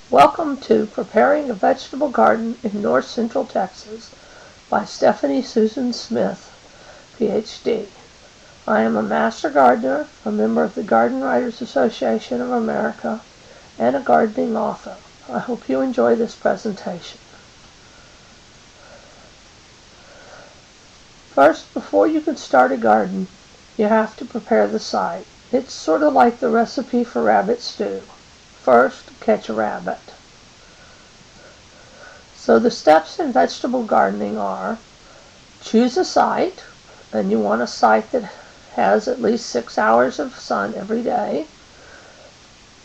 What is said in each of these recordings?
Welcome to Preparing a Vegetable Garden in North Central Texas by Stephanie Susan Smith, Ph.D. I am a master gardener, a member of the Garden Writers Association of America, and a gardening author. I hope you enjoy this presentation. First, before you can start a garden, you have to prepare the site. It's sort of like the recipe for rabbit stew. First, catch a rabbit. So the steps in vegetable gardening are: choose a site, and you want a site that has at least 6 hours of sun every day.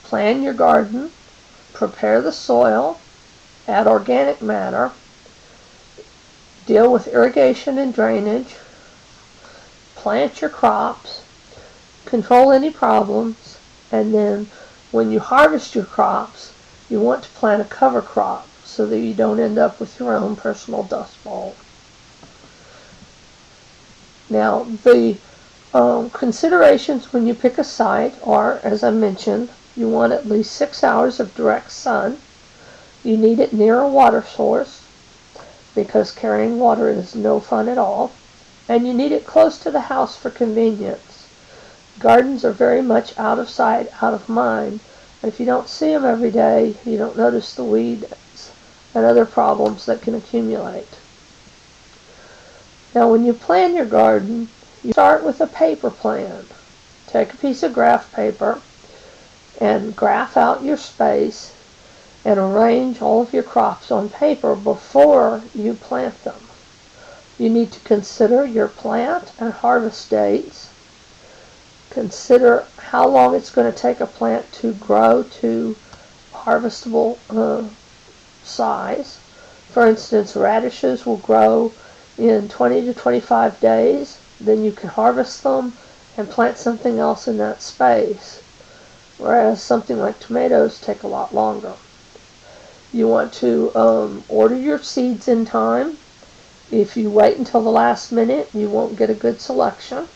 Plan your garden, prepare the soil, add organic matter, deal with irrigation and drainage, plant your crops, control any problems, and then when you harvest your crops, you want to plant a cover crop so that you don't end up with your own personal dust bowl. Now, the considerations when you pick a site are, as I mentioned, you want at least 6 hours of direct sun. You need it near a water source because carrying water is no fun at all. And you need it close to the house for convenience. Gardens are very much out of sight, out of mind. And if you don't see them every day, you don't notice the weeds and other problems that can accumulate. Now, when you plan your garden, you start with a paper plan. Take a piece of graph paper and graph out your space and arrange all of your crops on paper before you plant them. You need to consider your plant and harvest dates. Consider how long it's going to take a plant to grow to harvestable size. For instance, radishes will grow in 20 to 25 days. Then you can harvest them and plant something else in that space, whereas something like tomatoes take a lot longer. You want to order your seeds in time. If you wait until the last minute, you won't get a good selection.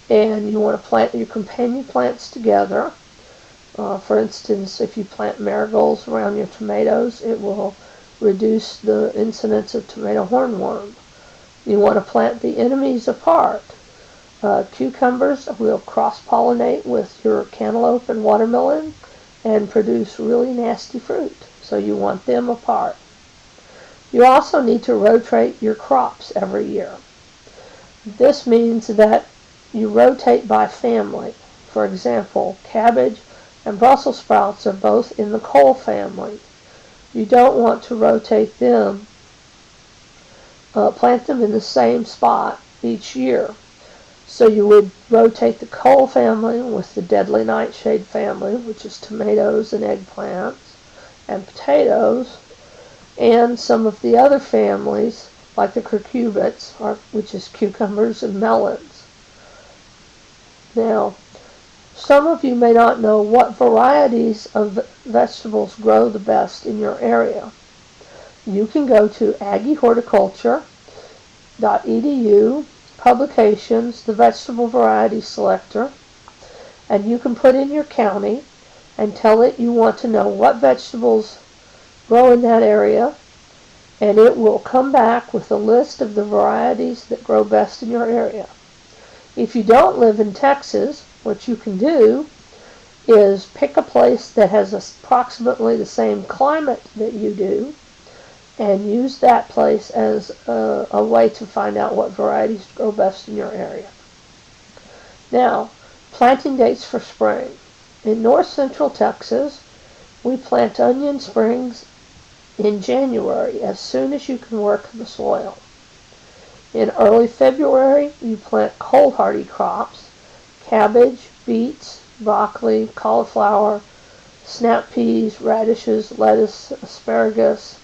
And you want to plant your companion plants together. For instance, if you plant marigolds around your tomatoes, it will reduce the incidence of tomato hornworm. You want to plant the enemies apart. Cucumbers will cross-pollinate with your cantaloupe and watermelon and produce really nasty fruit, so you want them apart. You also need to rotate your crops every year. This means that you rotate by family. For example, cabbage and Brussels sprouts are both in the cole family. You don't want to rotate them, plant them in the same spot each year. So you would rotate the cole family with the deadly nightshade family, which is tomatoes and eggplants and potatoes, and some of the other families like the cucurbits, which is cucumbers and melons. Now, some of you may not know what varieties of vegetables grow the best in your area. You can go to aggiehorticulture.edu, publications, the vegetable variety selector, and you can put in your county and tell it you want to know what vegetables grow in that area, and it will come back with a list of the varieties that grow best in your area. If you don't live in Texas, what you can do is pick a place that has approximately the same climate that you do and use that place as a way to find out what varieties grow best in your area. Now, planting dates for spring. In north central Texas, we plant onion springs in January, as soon as you can work the soil. In early February, you plant cold hardy crops: cabbage, beets, broccoli, cauliflower, snap peas, radishes, lettuce, asparagus.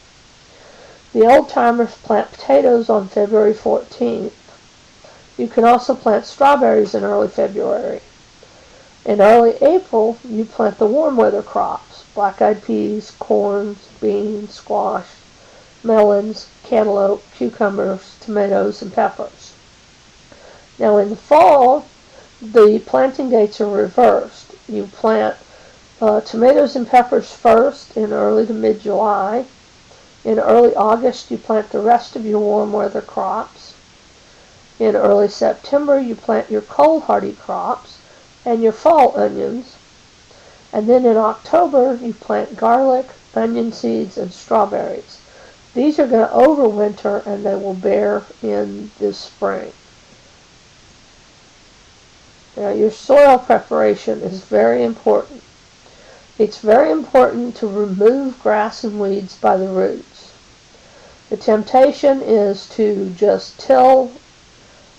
The old-timers plant potatoes on February 14th. You can also plant strawberries in early February. In early April, you plant the warm weather crops: black-eyed peas, corn, beans, squash, melons, cantaloupe, cucumbers, tomatoes, and peppers. Now in the fall, the planting dates are reversed. You plant Tomatoes and peppers first in early to mid-July. In early August, you plant the rest of your warm weather crops. In early September, you plant your cold hardy crops and your fall onions. And then in October, you plant garlic, onion seeds, and strawberries. These are going to overwinter and they will bear in this spring. Now, your soil preparation is very important. It's very important to remove grass and weeds by the roots. The temptation is to just till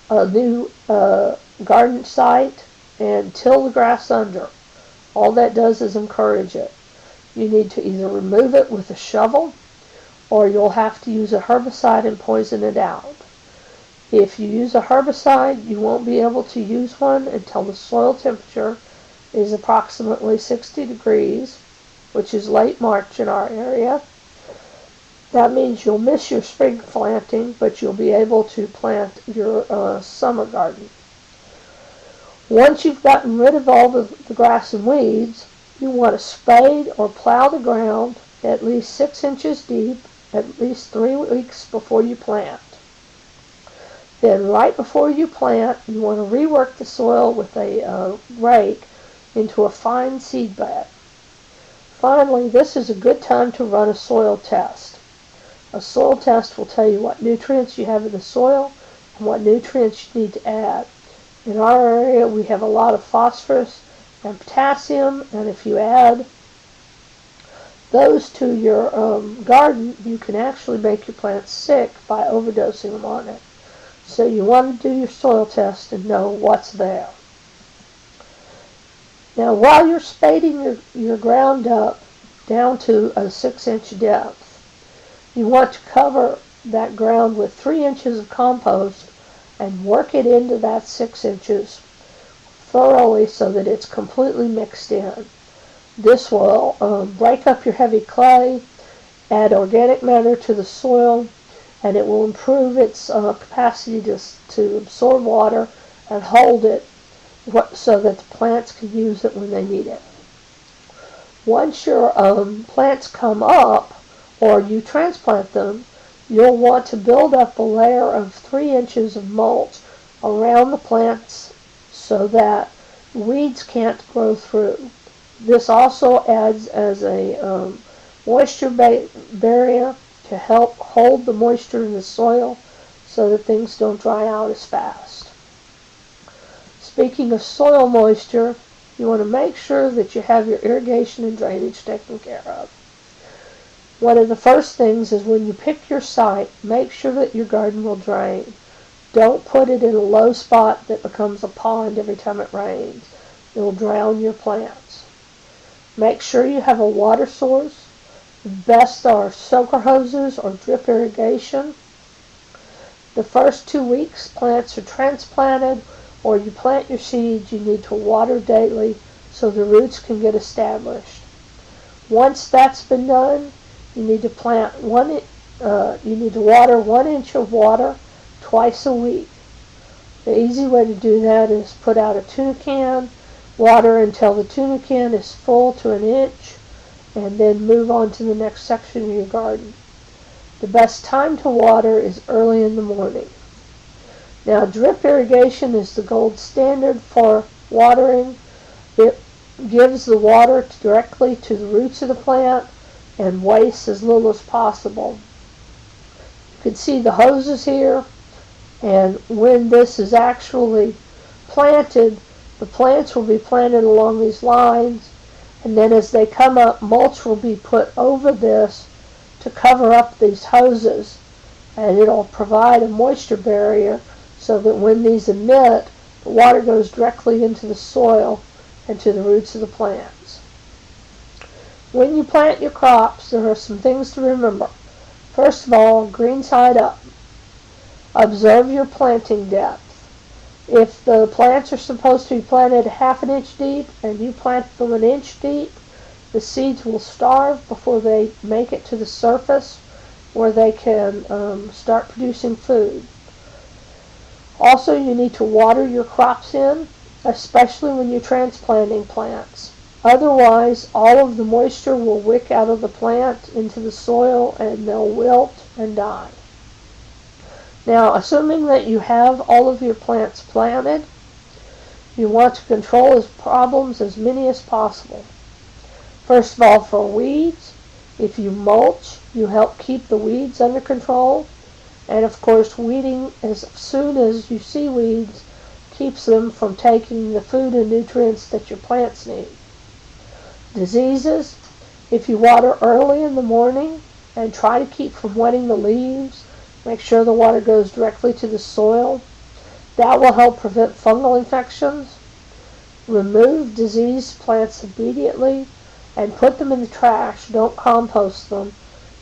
a new garden site and till the grass under. All that does is encourage it. You need to either remove it with a shovel or you'll have to use a herbicide and poison it out. If you use a herbicide, you won't be able to use one until the soil temperature is approximately 60 degrees, which is late March in our area. That means you'll miss your spring planting, but you'll be able to plant your summer garden. Once you've gotten rid of all the grass and weeds, you want to spade or plow the ground at least 6 inches deep at least 3 weeks before you plant. Then right before you plant, you want to rework the soil with a rake into a fine seed bed. Finally, this is a good time to run a soil test. A soil test will tell you what nutrients you have in the soil and what nutrients you need to add. In our area, we have a lot of phosphorus and potassium, and if you add those to your garden, you can actually make your plants sick by overdosing them on it. So you want to do your soil test and know what's there. Now, while you're spading your ground up down to a 6-inch depth, you want to cover that ground with 3 inches of compost and work it into that 6 inches thoroughly so that it's completely mixed in. This will break up your heavy clay, add organic matter to the soil, and it will improve its capacity to absorb water and hold it so that the plants can use it when they need it. Once your plants come up, or you transplant them, you'll want to build up a layer of 3 inches of mulch around the plants so that weeds can't grow through. This also adds as a moisture barrier to help hold the moisture in the soil so that things don't dry out as fast. Speaking of soil moisture, you want to make sure that you have your irrigation and drainage taken care of. One of the first things is when you pick your site, make sure that your garden will drain. Don't put it in a low spot that becomes a pond every time it rains. It will drown your plants. Make sure you have a water source. Best are soaker hoses or drip irrigation. The first 2 weeks plants are transplanted or you plant your seeds, you need to water daily so the roots can get established. Once that's been done, you need to water 1 inch of water twice a week. The easy way to do that is put out a tuna can, water until the tuna can is full to 1 inch, and then move on to the next section of your garden. The best time to water is early in the morning. Now, drip irrigation is the gold standard for watering. It gives the water directly to the roots of the plant and wastes as little as possible. You can see the hoses here, and when this is actually planted, the plants will be planted along these lines, and then as they come up, mulch will be put over this to cover up these hoses, and it'll provide a moisture barrier so that when these emit, the water goes directly into the soil and to the roots of the plants. When you plant your crops, there are some things to remember. First of all, green side up. Observe your planting depth. If the plants are supposed to be planted 1/2 inch deep and you plant them 1 inch deep, the seeds will starve before they make it to the surface where they can start producing food. Also, you need to water your crops in, especially when you're transplanting plants. Otherwise, all of the moisture will wick out of the plant into the soil and they'll wilt and die. Now, assuming that you have all of your plants planted, you want to control problems as many as possible. First of all, for weeds, if you mulch, you help keep the weeds under control. And of course, weeding as soon as you see weeds keeps them from taking the food and nutrients that your plants need. Diseases, if you water early in the morning and try to keep from wetting the leaves, make sure the water goes directly to the soil. That will help prevent fungal infections. Remove diseased plants immediately and put them in the trash. Don't compost them,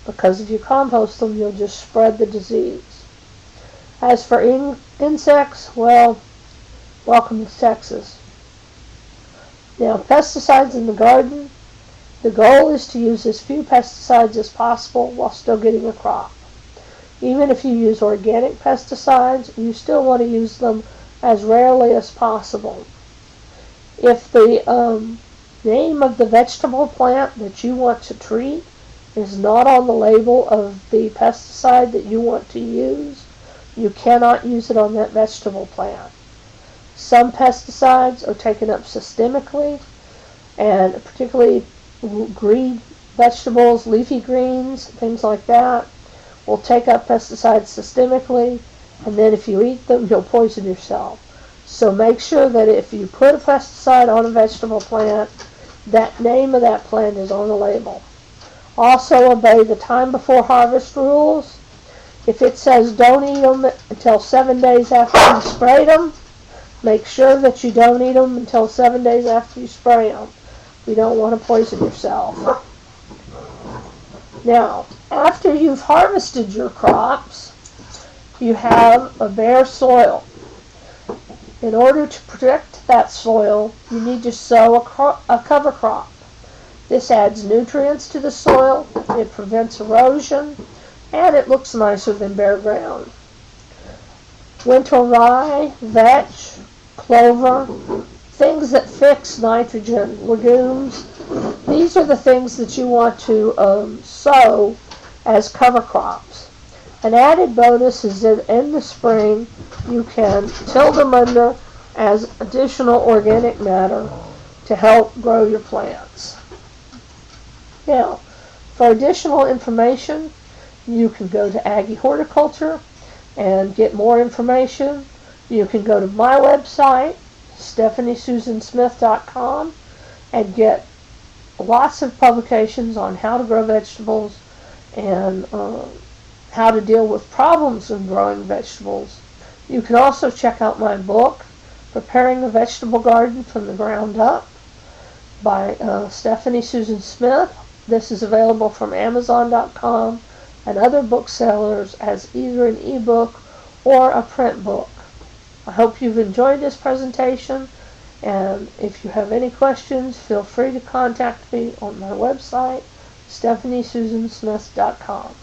because if you compost them, you'll just spread the disease. As for insects, well, welcome to Texas. Now, pesticides in the garden, the goal is to use as few pesticides as possible while still getting a crop. Even if you use organic pesticides, you still want to use them as rarely as possible. If the name of the vegetable plant that you want to treat is not on the label of the pesticide that you want to use, you cannot use it on that vegetable plant. Some pesticides are taken up systemically, and particularly green vegetables, leafy greens, things like that, will take up pesticides systemically, and then if you eat them, you'll poison yourself. So make sure that if you put a pesticide on a vegetable plant, that name of that plant is on the label. Also, obey the time before harvest rules. If it says don't eat them until 7 days after you sprayed them, make sure that you don't eat them until 7 days after you spray them. You don't want to poison yourself. Now, after you've harvested your crops, you have a bare soil. In order to protect that soil, you need to sow a cover crop. This adds nutrients to the soil, it prevents erosion, and it looks nicer than bare ground. Winter rye, vetch, clover, things that fix nitrogen, legumes, these are the things that you want to sow as cover crops. An added bonus is that in the spring you can till them under as additional organic matter to help grow your plants. Now, for additional information, you can go to Aggie Horticulture and get more information. You can go to my website, StephanieSusanSmith.com, and get lots of publications on how to grow vegetables and how to deal with problems in growing vegetables. You can also check out my book, Preparing a Vegetable Garden from the Ground Up, by Stephanie Susan Smith. This is available from Amazon.com and other booksellers as either an ebook or a print book. I hope you've enjoyed this presentation, and if you have any questions, feel free to contact me on my website, StephanieSusanSmith.com.